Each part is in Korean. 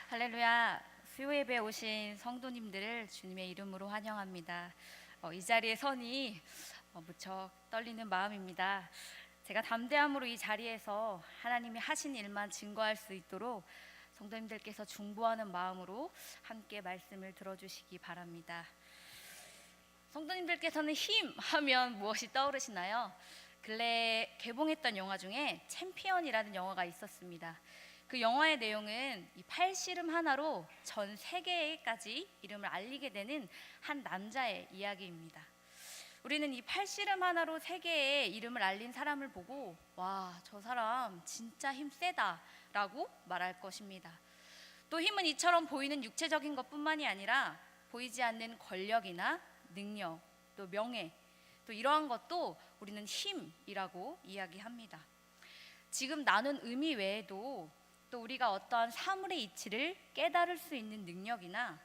할렐루야. 수요 예배에 오신 성도님들을 주님의 이름으로 환영합니다. 이 자리에 서니 무척 떨리는 마음입니다. 제가 담대함으로 이 자리에서 하나님이 하신 일만 증거할 수 있도록 성도님들께서 중보하는 마음으로 함께 말씀을 들어주시기 바랍니다. 성도님들께서는 힘 하면 무엇이 떠오르시나요? 근래 개봉했던 영화 중에 챔피언이라는 영화가 있었습니다. 그 영화의 내용은 이 팔씨름 하나로 전 세계까지 이름을 알리게 되는 한 남자의 이야기입니다. 우리는 이 팔씨름 하나로 세계에 이름을 알린 사람을 보고 와, 저 사람 진짜 힘 세다 라고 말할 것입니다. 또 힘은 이처럼 보이는 육체적인 것뿐만이 아니라 보이지 않는 권력이나 능력, 또 명예, 또 이러한 것도 우리는 힘이라고 이야기합니다. 지금 나눈 의미 외에도 또 우리가 어떠한 사물의 이치를 깨달을 수 있는 능력이나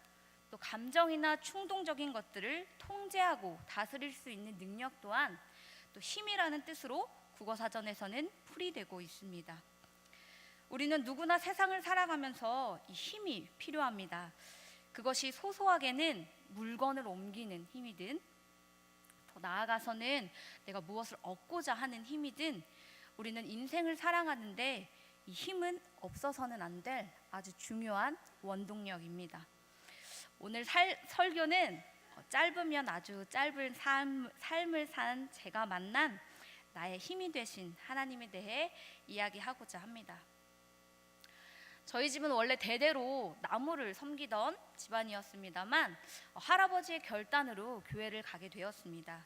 또 감정이나 충동적인 것들을 통제하고 다스릴 수 있는 능력 또한 또 힘이라는 뜻으로 국어사전에서는 풀이되고 있습니다. 우리는 누구나 세상을 살아가면서 이 힘이 필요합니다. 그것이 소소하게는 물건을 옮기는 힘이든 더 나아가서는 내가 무엇을 얻고자 하는 힘이든 우리는 인생을 살아가는데 이 힘은 없어서는 안 될 아주 중요한 원동력입니다. 오늘 설교는 짧으면 아주 짧은 삶을 산 제가 만난 나의 힘이 되신 하나님에 대해 이야기하고자 합니다. 저희 집은 원래 대대로 나무를 섬기던 집안이었습니다만 할아버지의 결단으로 교회를 가게 되었습니다.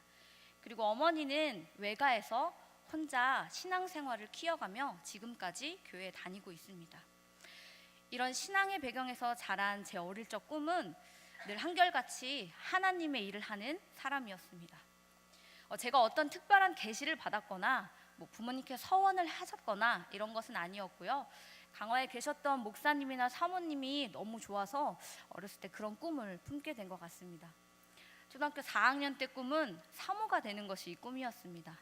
그리고 어머니는 외가에서 혼자 신앙생활을 키워가며 지금까지 교회에 다니고 있습니다. 이런 신앙의 배경에서 자란 제 어릴 적 꿈은 늘 한결같이 하나님의 일을 하는 사람이었습니다. 제가 어떤 특별한 계시를 받았거나 부모님께 서원을 하셨거나 이런 것은 아니었고요. 강화에 계셨던 목사님이나 사모님이 너무 좋아서 어렸을 때 그런 꿈을 품게 된 것 같습니다. 초등학교 4학년 때 꿈은 사모가 되는 것이 꿈이었습니다.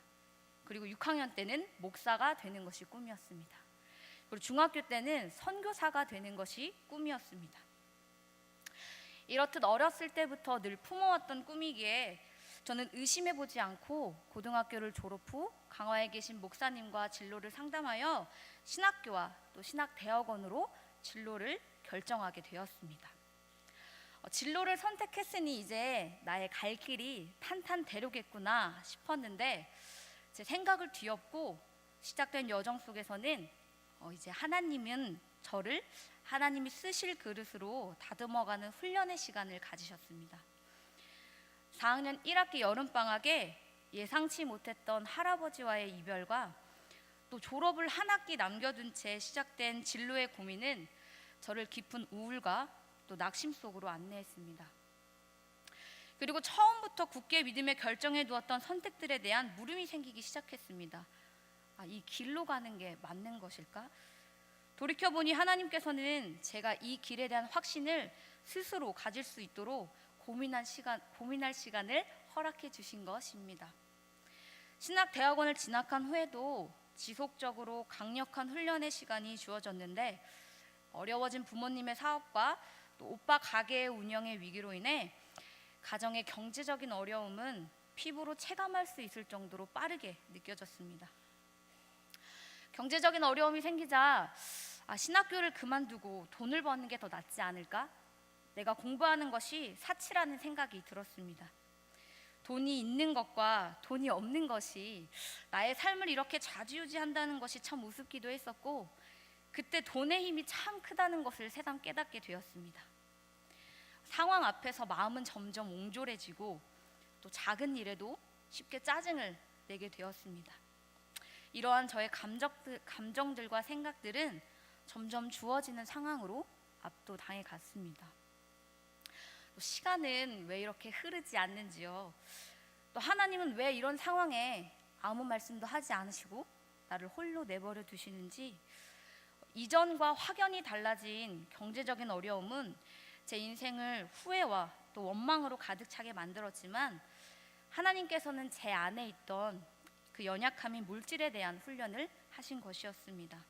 그리고 6학년 때는 목사가 되는 것이 꿈이었습니다. 그리고 중학교 때는 선교사가 되는 것이 꿈이었습니다. 이렇듯 어렸을 때부터 늘 품어왔던 꿈이기에 저는 의심해보지 않고 고등학교를 졸업 후 강화에 계신 목사님과 진로를 상담하여 신학교와 또 신학대학원으로 진로를 결정하게 되었습니다. 진로를 선택했으니 이제 나의 갈 길이 탄탄대로겠구나 싶었는데 제 생각을 뒤엎고 시작된 여정 속에서는 이제 하나님은 저를 하나님이 쓰실 그릇으로 다듬어가는 훈련의 시간을 가지셨습니다. 4학년 1학기 여름방학에 예상치 못했던 할아버지와의 이별과 또 졸업을 한 학기 남겨둔 채 시작된 진로의 고민은 저를 깊은 우울과 또 낙심 속으로 안내했습니다. 그리고 처음부터 굳게 믿음에 결정해 두었던 선택들에 대한 물음이 생기기 시작했습니다. 이 길로 가는 게 맞는 것일까? 돌이켜보니 하나님께서는 제가 이 길에 대한 확신을 스스로 가질 수 있도록 고민할 시간을 허락해 주신 것입니다. 신학대학원을 진학한 후에도 지속적으로 강력한 훈련의 시간이 주어졌는데 어려워진 부모님의 사업과 또 오빠 가게의 운영의 위기로 인해 가정의 경제적인 어려움은 피부로 체감할 수 있을 정도로 빠르게 느껴졌습니다. 경제적인 어려움이 생기자 신학교를 그만두고 돈을 버는 게 더 낫지 않을까? 내가 공부하는 것이 사치라는 생각이 들었습니다. 돈이 있는 것과 돈이 없는 것이 나의 삶을 이렇게 좌지우지한다는 것이 참 우습기도 했었고 그때 돈의 힘이 참 크다는 것을 새삼 깨닫게 되었습니다. 상황 앞에서 마음은 점점 옹졸해지고 또 작은 일에도 쉽게 짜증을 내게 되었습니다. 이러한 저의 감정들과 생각들은 점점 주어지는 상황으로 압도당해 갔습니다. 또 시간은 왜 이렇게 흐르지 않는지요? 또 하나님은 왜 이런 상황에 아무 말씀도 하지 않으시고 나를 홀로 내버려 두시는지 이전과 확연히 달라진 경제적인 어려움은 제 인생을 후회와 또 원망으로 가득 차게 만들었지만 하나님께서는 제 안에 있던 그 연약함인 물질에 대한 훈련을 하신 것이었습니다.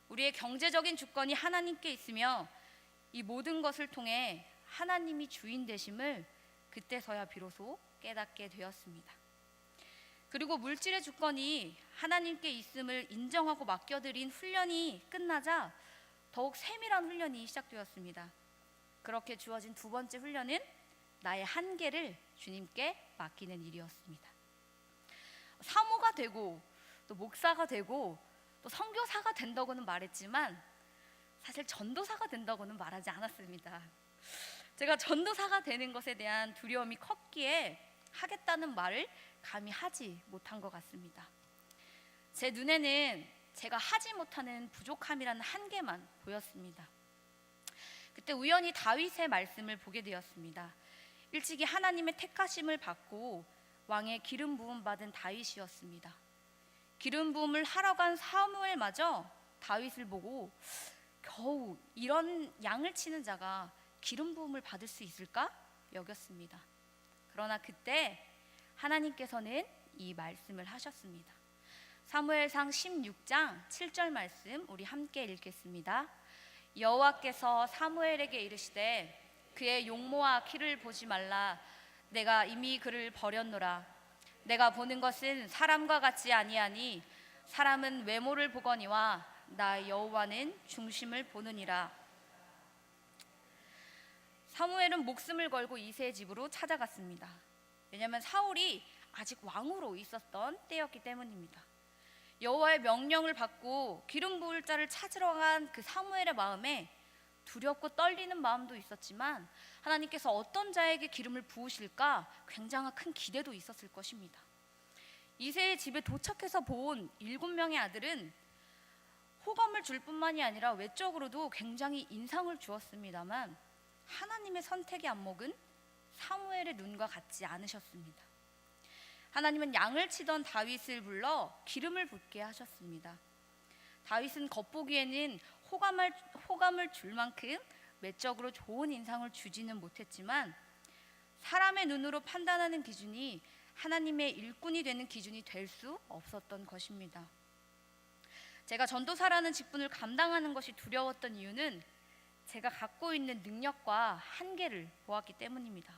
우리의 경제적인 주권이 하나님께 있으며 이 모든 것을 통해 하나님이 주인 되심을 그때서야 비로소 깨닫게 되었습니다. 그리고 물질의 주권이 하나님께 있음을 인정하고 맡겨드린 훈련이 끝나자 더욱 세밀한 훈련이 시작되었습니다. 그렇게 주어진 두 번째 훈련은 나의 한계를 주님께 맡기는 일이었습니다. 사모가 되고 또 목사가 되고 또 선교사가 된다고는 말했지만 사실 전도사가 된다고는 말하지 않았습니다. 제가 전도사가 되는 것에 대한 두려움이 컸기에 하겠다는 말을 감히 하지 못한 것 같습니다. 제 눈에는 제가 하지 못하는 부족함이라는 한계만 보였습니다. 그때 우연히 다윗의 말씀을 보게 되었습니다. 일찍이 하나님의 택하심을 받고 왕의 기름 부음 받은 다윗이었습니다. 기름 부음을 하러 간 사무엘마저 다윗을 보고 겨우 이런 양을 치는 자가 기름 부음을 받을 수 있을까 여겼습니다. 그러나 그때 하나님께서는 이 말씀을 하셨습니다. 사무엘상 16장 7절 말씀 우리 함께 읽겠습니다. 여호와께서 사무엘에게 이르시되 그의 용모와 키를 보지 말라. 내가 이미 그를 버렸노라. 내가 보는 것은 사람과 같지 아니하니 사람은 외모를 보거니와 나 여호와는 중심을 보느니라. 사무엘은 목숨을 걸고 이새의 집으로 찾아갔습니다. 왜냐하면 사울이 아직 왕으로 있었던 때였기 때문입니다. 여호와의 명령을 받고 기름 부을 자를 찾으러 간 그 사무엘의 마음에 두렵고 떨리는 마음도 있었지만 하나님께서 어떤 자에게 기름을 부으실까 굉장한 큰 기대도 있었을 것입니다. 이새의 집에 도착해서 본 7명의 아들은 호감을 줄 뿐만이 아니라 외적으로도 굉장히 인상을 주었습니다만 하나님의 선택의 안목은 사무엘의 눈과 같지 않으셨습니다. 하나님은 양을 치던 다윗을 불러 기름을 붓게 하셨습니다. 다윗은 겉보기에는 호감을 줄 만큼 외적으로 좋은 인상을 주지는 못했지만 사람의 눈으로 판단하는 기준이 하나님의 일꾼이 되는 기준이 될 수 없었던 것입니다. 제가 전도사라는 직분을 감당하는 것이 두려웠던 이유는 제가 갖고 있는 능력과 한계를 보았기 때문입니다.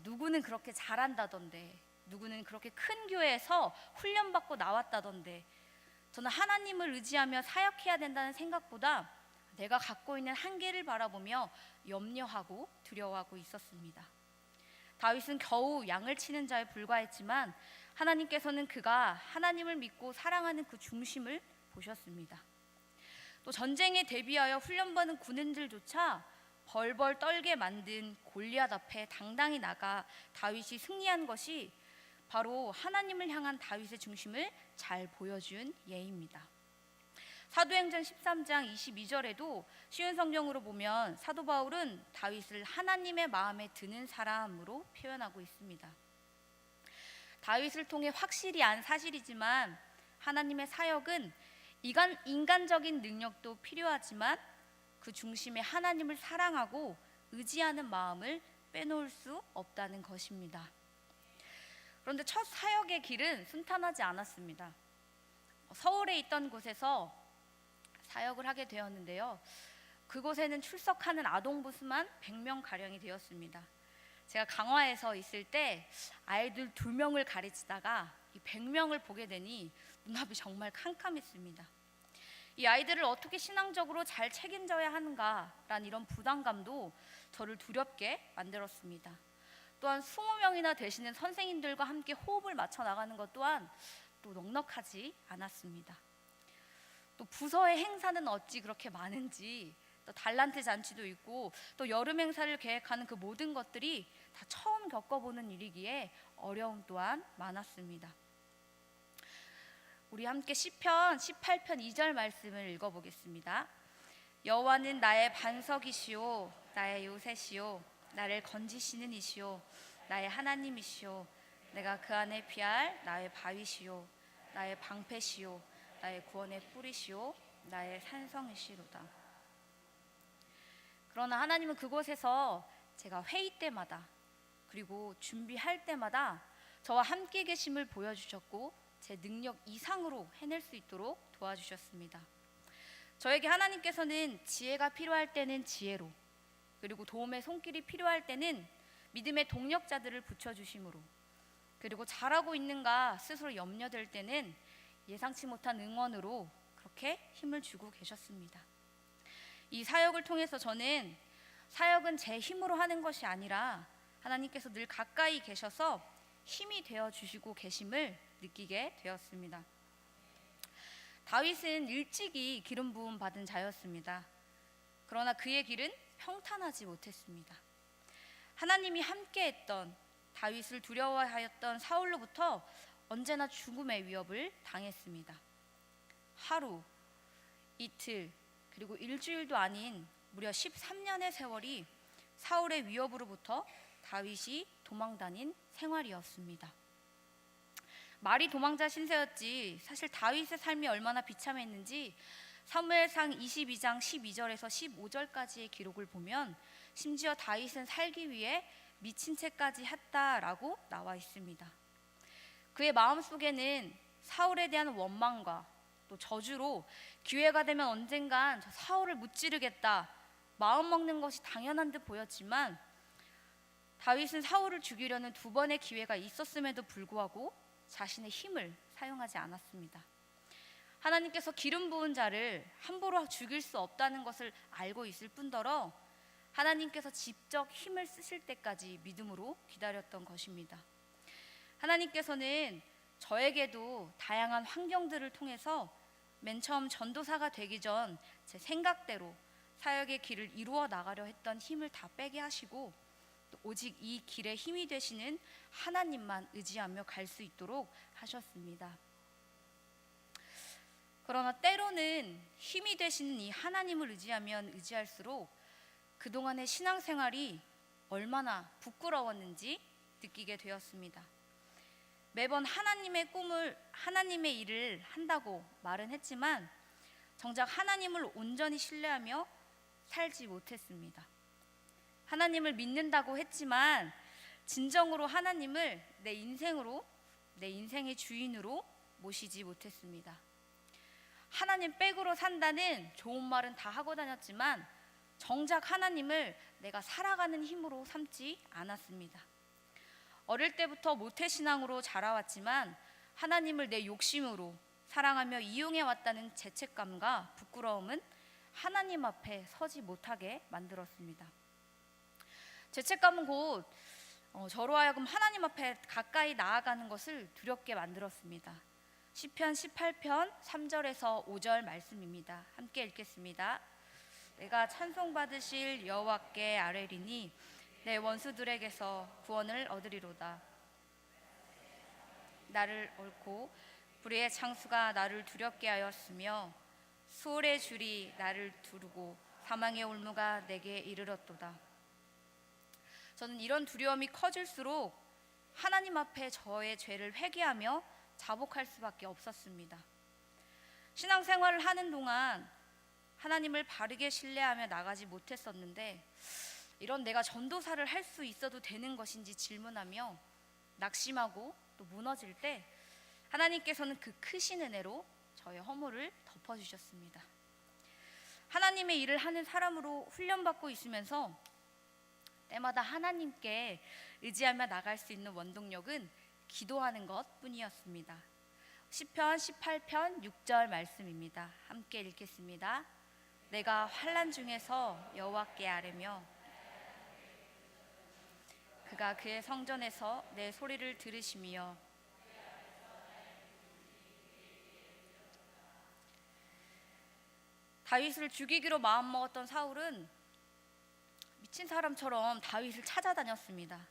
누구는 그렇게 잘한다던데, 누구는 그렇게 큰 교회에서 훈련받고 나왔다던데, 저는 하나님을 의지하며 사역해야 된다는 생각보다 내가 갖고 있는 한계를 바라보며 염려하고 두려워하고 있었습니다. 다윗은 겨우 양을 치는 자에 불과했지만 하나님께서는 그가 하나님을 믿고 사랑하는 그 중심을 보셨습니다. 또 전쟁에 대비하여 훈련받은 군인들조차 벌벌 떨게 만든 골리앗 앞에 당당히 나가 다윗이 승리한 것이 바로 하나님을 향한 다윗의 중심을 잘 보여준 예입니다. 사도행전 13장 22절에도 쉬운 성경으로 보면 사도 바울은 다윗을 하나님의 마음에 드는 사람으로 표현하고 있습니다. 다윗을 통해 확실히 안 사실이지만 하나님의 사역은 인간적인 능력도 필요하지만 그 중심에 하나님을 사랑하고 의지하는 마음을 빼놓을 수 없다는 것입니다. 그런데 첫 사역의 길은 순탄하지 않았습니다. 서울에 있던 곳에서 사역을 하게 되었는데요. 그곳에는 출석하는 아동부 수만 100명가량이 되었습니다. 제가 강화에서 있을 때 아이들 2명을 가르치다가 이 100명을 보게 되니 눈앞이 정말 캄캄했습니다. 이 아이들을 어떻게 신앙적으로 잘 책임져야 하는가라는 이런 부담감도 저를 두렵게 만들었습니다. 또한 20명이나 되시는 선생님들과 함께 호흡을 맞춰 나가는 것 또한 또 넉넉하지 않았습니다. 또 부서의 행사는 어찌 그렇게 많은지, 또 달란트 잔치도 있고 또 여름 행사를 계획하는 그 모든 것들이 다 처음 겪어보는 일이기에 어려움 또한 많았습니다. 우리 함께 시편 18편 2절 말씀을 읽어보겠습니다. 여호와는 나의 반석이시오, 나의 요새시오, 나를 건지시는 이시오, 나의 하나님이시오. 내가 그 안에 피할 나의 바위시오, 나의 방패시오, 나의 구원의 뿌리시오, 나의 산성이시로다. 그러나 하나님은 그곳에서 제가 회의 때마다 그리고 준비할 때마다 저와 함께 계심을 보여주셨고 제 능력 이상으로 해낼 수 있도록 도와주셨습니다. 저에게 하나님께서는 지혜가 필요할 때는 지혜로, 그리고 도움의 손길이 필요할 때는 믿음의 동력자들을 붙여주심으로, 그리고 잘하고 있는가 스스로 염려될 때는 예상치 못한 응원으로 그렇게 힘을 주고 계셨습니다. 이 사역을 통해서 저는 사역은 제 힘으로 하는 것이 아니라 하나님께서 늘 가까이 계셔서 힘이 되어 주시고 계심을 느끼게 되었습니다. 다윗은 일찍이 기름 부음 받은 자였습니다. 그러나 그의 길은 평탄하지 못했습니다. 하나님이 함께했던, 다윗을 두려워하였던 사울로부터 언제나 죽음의 위협을 당했습니다. 하루, 이틀, 그리고 일주일도 아닌 무려 13년의 세월이 사울의 위협으로부터 다윗이 도망다닌 생활이었습니다. 말이 도망자 신세였지 사실 다윗의 삶이 얼마나 비참했는지 사무엘상 22장 12절에서 15절까지의 기록을 보면 심지어 다윗은 살기 위해 미친 채까지 했다라고 나와 있습니다. 그의 마음속에는 사울에 대한 원망과 또 저주로 기회가 되면 언젠간 저 사울을 무찌르겠다 마음먹는 것이 당연한 듯 보였지만, 다윗은 사울을 죽이려는 두 번의 기회가 있었음에도 불구하고 자신의 힘을 사용하지 않았습니다. 하나님께서 기름 부은 자를 함부로 죽일 수 없다는 것을 알고 있을 뿐더러 하나님께서 직접 힘을 쓰실 때까지 믿음으로 기다렸던 것입니다. 하나님께서는 저에게도 다양한 환경들을 통해서 맨 처음 전도사가 되기 전 제 생각대로 사역의 길을 이루어 나가려 했던 힘을 다 빼게 하시고, 또 오직 이 길에 힘이 되시는 하나님만 의지하며 갈 수 있도록 하셨습니다. 그러나 때로는 힘이 되시는 이 하나님을 의지하면 의지할수록 그동안의 신앙생활이 얼마나 부끄러웠는지 느끼게 되었습니다. 매번 하나님의 일을 한다고 말은 했지만 정작 하나님을 온전히 신뢰하며 살지 못했습니다. 하나님을 믿는다고 했지만 진정으로 하나님을 내 인생의 주인으로 모시지 못했습니다. 하나님 백으로 산다는 좋은 말은 다 하고 다녔지만 정작 하나님을 내가 살아가는 힘으로 삼지 않았습니다. 어릴 때부터 모태신앙으로 자라왔지만 하나님을 내 욕심으로 사랑하며 이용해왔다는 죄책감과 부끄러움은 하나님 앞에 서지 못하게 만들었습니다. 죄책감은 곧 저로 하여금 하나님 앞에 가까이 나아가는 것을 두렵게 만들었습니다. 시편 18편 3절에서 5절 말씀입니다. 함께 읽겠습니다. 내가 찬송받으실 여호와께 아뢰리니 내 원수들에게서 구원을 얻으리로다. 나를 옳고 불의의 창수가 나를 두렵게 하였으며 수월의 줄이 나를 두르고 사망의 올무가 내게 이르렀도다. 저는 이런 두려움이 커질수록 하나님 앞에 저의 죄를 회개하며 자복할 수밖에 없었습니다. 신앙생활을 하는 동안 하나님을 바르게 신뢰하며 나가지 못했었는데, 이런 내가 전도사를 할 수 있어도 되는 것인지 질문하며 낙심하고 또 무너질 때 하나님께서는 그 크신 은혜로 저의 허물을 덮어주셨습니다. 하나님의 일을 하는 사람으로 훈련받고 있으면서 때마다 하나님께 의지하며 나갈 수 있는 원동력은 기도하는 것뿐이었습니다. 시편 18편 6절 말씀입니다. 함께 읽겠습니다. 내가 환난 중에서 여호와께 아뢰며 그가 그의 성전에서 내 소리를 들으시며 다윗을 죽이기로 마음먹었던 사울은 미친 사람처럼 다윗을 찾아다녔습니다.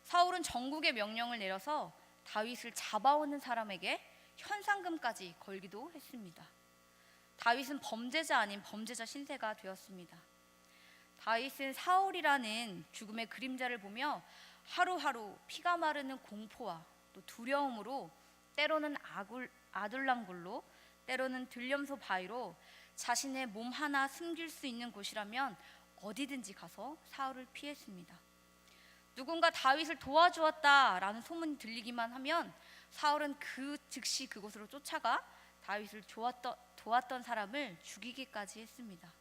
사울은 전국에 명령을 내려서 다윗을 잡아오는 사람에게 현상금까지 걸기도 했습니다. 다윗은 범죄자 아닌 범죄자 신세가 되었습니다. 다윗은 사울이라는 죽음의 그림자를 보며 하루하루 피가 마르는 공포와 또 두려움으로, 때로는 아둘랑굴로, 때로는 들염소 바위로 자신의 몸 하나 숨길 수 있는 곳이라면 어디든지 가서 사울을 피했습니다. 누군가 다윗을 도와주었다라는 소문이 들리기만 하면 사울은 그 즉시 그곳으로 쫓아가 다윗을 도왔던 사람을 죽이기까지 했습니다.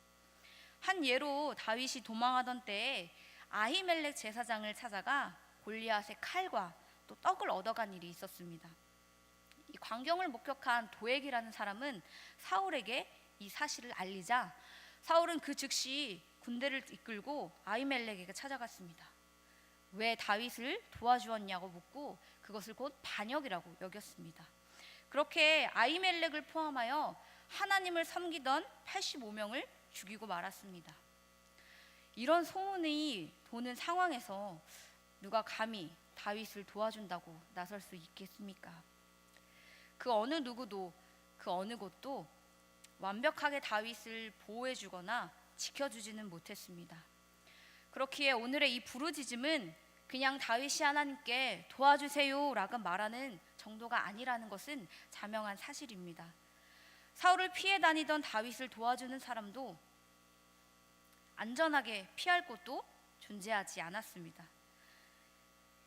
한 예로 다윗이 도망하던 때에 아히멜렉 제사장을 찾아가 골리앗의 칼과 또 떡을 얻어간 일이 있었습니다. 이 광경을 목격한 도액이라는 사람은 사울에게 이 사실을 알리자 사울은 그 즉시 군대를 이끌고 아히멜렉에게 찾아갔습니다. 왜 다윗을 도와주었냐고 묻고 그것을 곧 반역이라고 여겼습니다. 그렇게 아히멜렉을 포함하여 하나님을 섬기던 85명을 죽이고 말았습니다. 이런 소문이 도는 상황에서 누가 감히 다윗을 도와준다고 나설 수 있겠습니까? 그 어느 누구도 그 어느 곳도 완벽하게 다윗을 보호해주거나 지켜주지는 못했습니다. 그렇기에 오늘의 이 부르짖음은 그냥 다윗이 하나님께 도와주세요 라고 말하는 정도가 아니라는 것은 자명한 사실입니다. 사울을 피해 다니던 다윗을 도와주는 사람도 안전하게 피할 곳도 존재하지 않았습니다.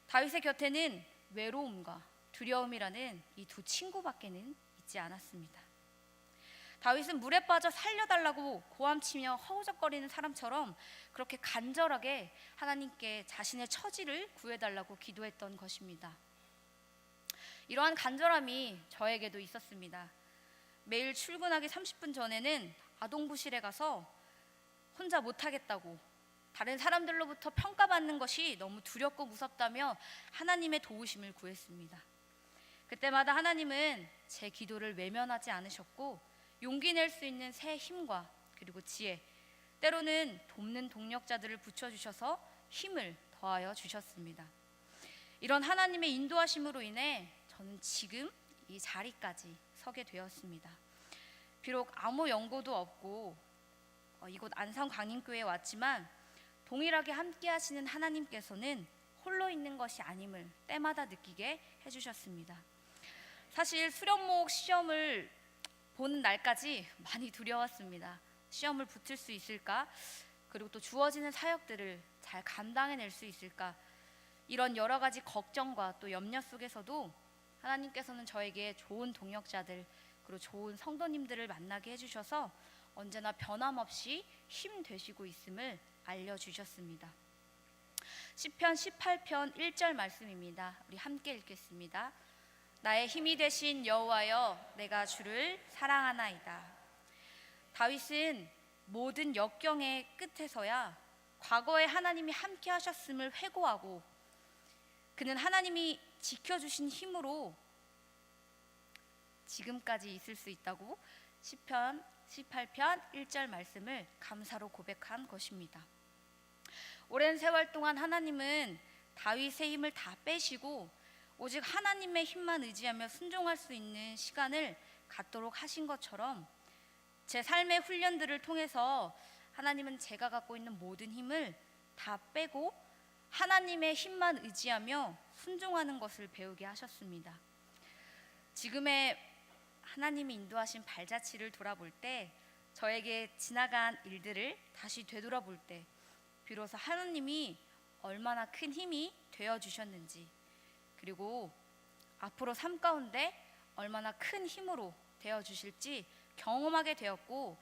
다윗의 곁에는 외로움과 두려움이라는 이 두 친구밖에는 있지 않았습니다. 다윗은 물에 빠져 살려달라고 고함치며 허우적거리는 사람처럼 그렇게 간절하게 하나님께 자신의 처지를 구해달라고 기도했던 것입니다. 이러한 간절함이 저에게도 있었습니다. 매일 출근하기 30분 전에는 아동부실에 가서 혼자 못하겠다고 다른 사람들로부터 평가받는 것이 너무 두렵고 무섭다며 하나님의 도우심을 구했습니다. 그때마다 하나님은 제 기도를 외면하지 않으셨고 용기 낼 수 있는 새 힘과 그리고 지혜, 때로는 돕는 동력자들을 붙여주셔서 힘을 더하여 주셨습니다. 이런 하나님의 인도하심으로 인해 저는 지금 이 자리까지 서게 되었습니다. 비록 아무 연고도 없고 이곳 안성광림교회에 왔지만 동일하게 함께 하시는 하나님께서는 홀로 있는 것이 아님을 때마다 느끼게 해주셨습니다. 사실 수련목 시험을 보는 날까지 많이 두려웠습니다. 시험을 붙을 수 있을까? 그리고 또 주어지는 사역들을 잘 감당해낼 수 있을까? 이런 여러 가지 걱정과 또 염려 속에서도 하나님께서는 저에게 좋은 동역자들 그리고 좋은 성도님들을 만나게 해주셔서 언제나 변함없이 힘 되시고 있음을 알려주셨습니다. 시편 18편 1절 말씀입니다. 우리 함께 읽겠습니다. 나의 힘이 되신 여호와여 내가 주를 사랑하나이다. 다윗은 모든 역경의 끝에서야 과거에 하나님이 함께 하셨음을 회고하고 그는 하나님이 지켜주신 힘으로 지금까지 있을 수 있다고 시편 18편 1절 말씀을 감사로 고백한 것입니다. 오랜 세월 동안 하나님은 다윗의 힘을 다 빼시고 오직 하나님의 힘만 의지하며 순종할 수 있는 시간을 갖도록 하신 것처럼 제 삶의 훈련들을 통해서 하나님은 제가 갖고 있는 모든 힘을 다 빼고 하나님의 힘만 의지하며 순종하는 것을 배우게 하셨습니다. 지금의 하나님이 인도하신 발자취를 돌아볼 때 저에게 지나간 일들을 다시 되돌아볼 때 비로소 하나님이 얼마나 큰 힘이 되어주셨는지 그리고 앞으로 삶 가운데 얼마나 큰 힘으로 되어주실지 경험하게 되었고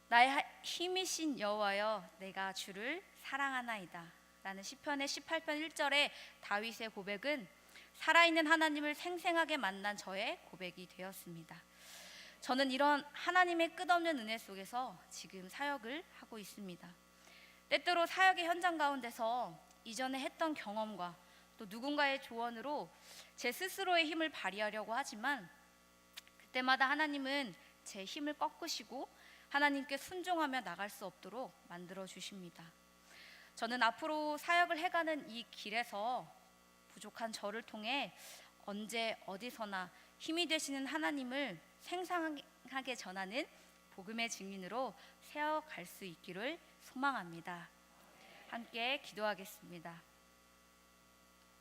나의 힘이신 여호와여 내가 주를 사랑하나이다 라는 시편의 18편 1절의 다윗의 고백은 살아있는 하나님을 생생하게 만난 저의 고백이 되었습니다. 저는 이런 하나님의 끝없는 은혜 속에서 지금 사역을 하고 있습니다. 때때로 사역의 현장 가운데서 이전에 했던 경험과 또 누군가의 조언으로 제 스스로의 힘을 발휘하려고 하지만 그때마다 하나님은 제 힘을 꺾으시고 하나님께 순종하며 나갈 수 없도록 만들어 주십니다. 저는 앞으로 사역을 해가는 이 길에서 부족한 저를 통해 언제 어디서나 힘이 되시는 하나님을 생생하게 전하는 복음의 증인으로 세워갈 수 있기를 소망합니다. 함께 기도하겠습니다.